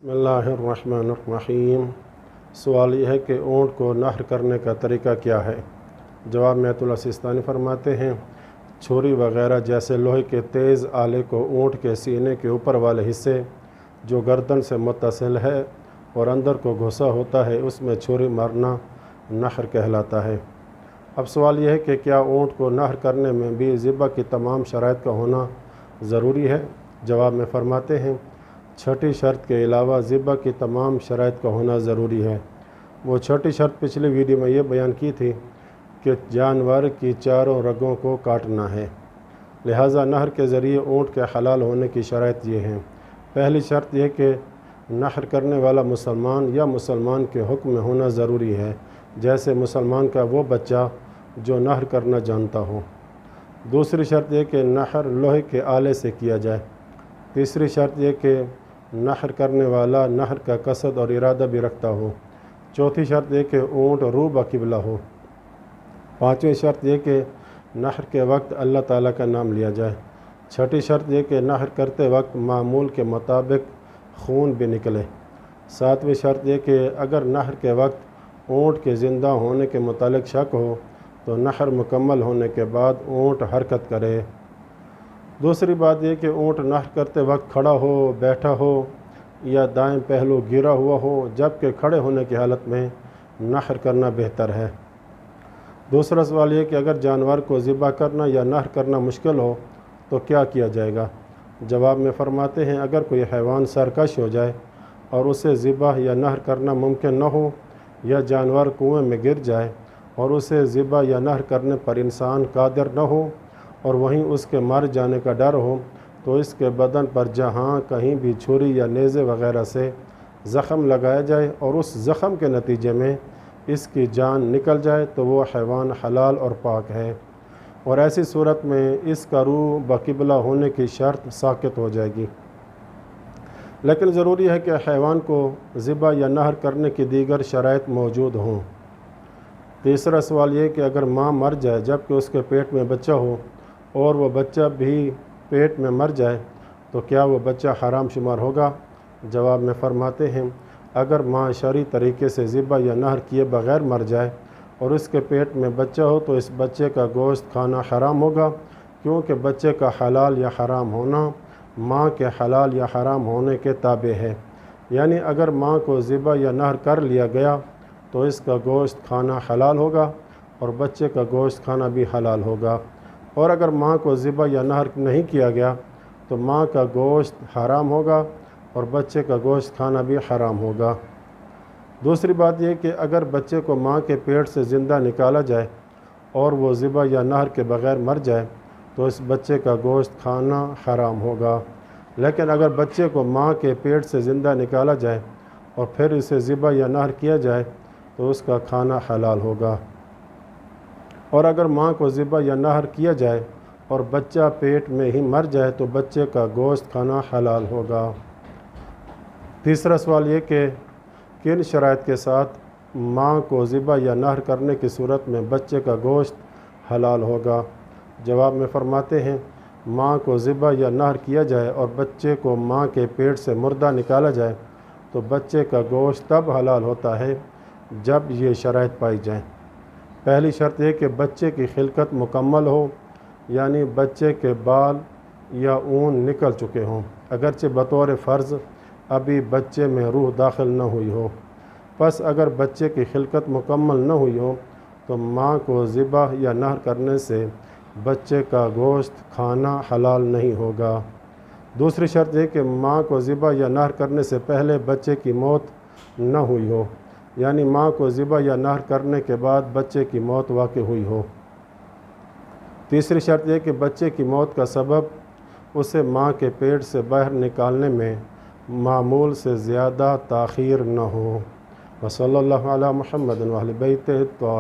بسم اللہ الرحمن الرحیم۔ سوال یہ ہے کہ اونٹ کو نحر کرنے کا طریقہ کیا ہے؟ جواب میں آیت اللہ سیستانی فرماتے ہیں، چھری وغیرہ جیسے لوہے کے تیز آلے کو اونٹ کے سینے کے اوپر والے حصے جو گردن سے متصل ہے اور اندر کو گھسا ہوتا ہے اس میں چھری مارنا نحر کہلاتا ہے۔ اب سوال یہ ہے کہ کیا اونٹ کو نحر کرنے میں بھی ذبح کی تمام شرائط کا ہونا ضروری ہے؟ جواب میں فرماتے ہیں، چھٹی شرط کے علاوہ ذبح کی تمام شرائط کا ہونا ضروری ہے۔ وہ چھٹی شرط پچھلی ویڈیو میں یہ بیان کی تھی کہ جانور کی چاروں رگوں کو کاٹنا ہے، لہٰذا نحر کے ذریعے اونٹ کے حلال ہونے کی شرائط یہ ہیں۔ پہلی شرط یہ کہ نحر کرنے والا مسلمان یا مسلمان کے حکم میں ہونا ضروری ہے، جیسے مسلمان کا وہ بچہ جو نحر کرنا جانتا ہو۔ دوسری شرط یہ کہ نحر لوہے کے آلے سے کیا جائے۔ تیسری شرط یہ کہ نحر کرنے والا نحر کا قصد اور ارادہ بھی رکھتا ہو۔ چوتھی شرط یہ کہ اونٹ رو بقبلہ ہو۔ پانچویں شرط یہ کہ نحر کے وقت اللہ تعالیٰ کا نام لیا جائے۔ چھٹی شرط یہ کہ نحر کرتے وقت معمول کے مطابق خون بھی نکلے۔ ساتویں شرط یہ کہ اگر نحر کے وقت اونٹ کے زندہ ہونے کے متعلق شک ہو تو نحر مکمل ہونے کے بعد اونٹ حرکت کرے۔ دوسری بات یہ کہ اونٹ نحر کرتے وقت کھڑا ہو، بیٹھا ہو یا دائیں پہلو گرا ہوا ہو، جبکہ کھڑے ہونے کی حالت میں نحر کرنا بہتر ہے۔ دوسرا سوال یہ کہ اگر جانور کو ذبح کرنا یا نحر کرنا مشکل ہو تو کیا کیا جائے گا؟ جواب میں فرماتے ہیں، اگر کوئی حیوان سرکش ہو جائے اور اسے ذبح یا نحر کرنا ممکن نہ ہو، یا جانور کنویں میں گر جائے اور اسے ذبح یا نحر کرنے پر انسان قادر نہ ہو اور وہیں اس کے مر جانے کا ڈر ہو، تو اس کے بدن پر جہاں کہیں بھی چھری یا نیزے وغیرہ سے زخم لگایا جائے اور اس زخم کے نتیجے میں اس کی جان نکل جائے تو وہ حیوان حلال اور پاک ہے، اور ایسی صورت میں اس کا روح بقبلہ ہونے کی شرط ساقط ہو جائے گی۔ لیکن ضروری ہے کہ حیوان کو ذبح یا نحر کرنے کی دیگر شرائط موجود ہوں۔ تیسرا سوال یہ کہ اگر ماں مر جائے جبکہ اس کے پیٹ میں بچہ ہو اور وہ بچہ بھی پیٹ میں مر جائے تو کیا وہ بچہ حرام شمار ہوگا؟ جواب میں فرماتے ہیں، اگر ماں شرعی طریقے سے ذبح یا نحر کیے بغیر مر جائے اور اس کے پیٹ میں بچہ ہو تو اس بچے کا گوشت کھانا حرام ہوگا، کیونکہ بچے کا حلال یا حرام ہونا ماں کے حلال یا حرام ہونے کے تابع ہے۔ یعنی اگر ماں کو ذبح یا نحر کر لیا گیا تو اس کا گوشت کھانا حلال ہوگا اور بچے کا گوشت کھانا بھی حلال ہوگا، اور اگر ماں کو ذبح یا نحر نہیں کیا گیا تو ماں کا گوشت حرام ہوگا اور بچے کا گوشت کھانا بھی حرام ہوگا۔ دوسری بات یہ کہ اگر بچے کو ماں کے پیٹ سے زندہ نکالا جائے اور وہ ذبح یا نحر کے بغیر مر جائے تو اس بچے کا گوشت کھانا حرام ہوگا، لیکن اگر بچے کو ماں کے پیٹ سے زندہ نکالا جائے اور پھر اسے ذبح یا نحر کیا جائے تو اس کا کھانا حلال ہوگا، اور اگر ماں کو ذبح یا نحر کیا جائے اور بچہ پیٹ میں ہی مر جائے تو بچے کا گوشت کھانا حلال ہوگا۔ تیسرا سوال یہ کہ کن شرائط کے ساتھ ماں کو ذبح یا نحر کرنے کی صورت میں بچے کا گوشت حلال ہوگا؟ جواب میں فرماتے ہیں، ماں کو ذبح یا نحر کیا جائے اور بچے کو ماں کے پیٹ سے مردہ نکالا جائے تو بچے کا گوشت تب حلال ہوتا ہے جب یہ شرائط پائی جائیں۔ پہلی شرط یہ کہ بچے کی خلقت مکمل ہو، یعنی بچے کے بال یا اون نکل چکے ہوں، اگرچہ بطور فرض ابھی بچے میں روح داخل نہ ہوئی ہو۔ پس اگر بچے کی خلقت مکمل نہ ہوئی ہو تو ماں کو ذبح یا نحر کرنے سے بچے کا گوشت کھانا حلال نہیں ہوگا۔ دوسری شرط یہ کہ ماں کو ذبح یا نحر کرنے سے پہلے بچے کی موت نہ ہوئی ہو، یعنی ماں کو ذبح یا نحر کرنے کے بعد بچے کی موت واقع ہوئی ہو۔ تیسری شرط یہ کہ بچے کی موت کا سبب اسے ماں کے پیٹ سے باہر نکالنے میں معمول سے زیادہ تاخیر نہ ہو۔ وصلی اللہ علی محمد و اہل بیتہ الطاہرین۔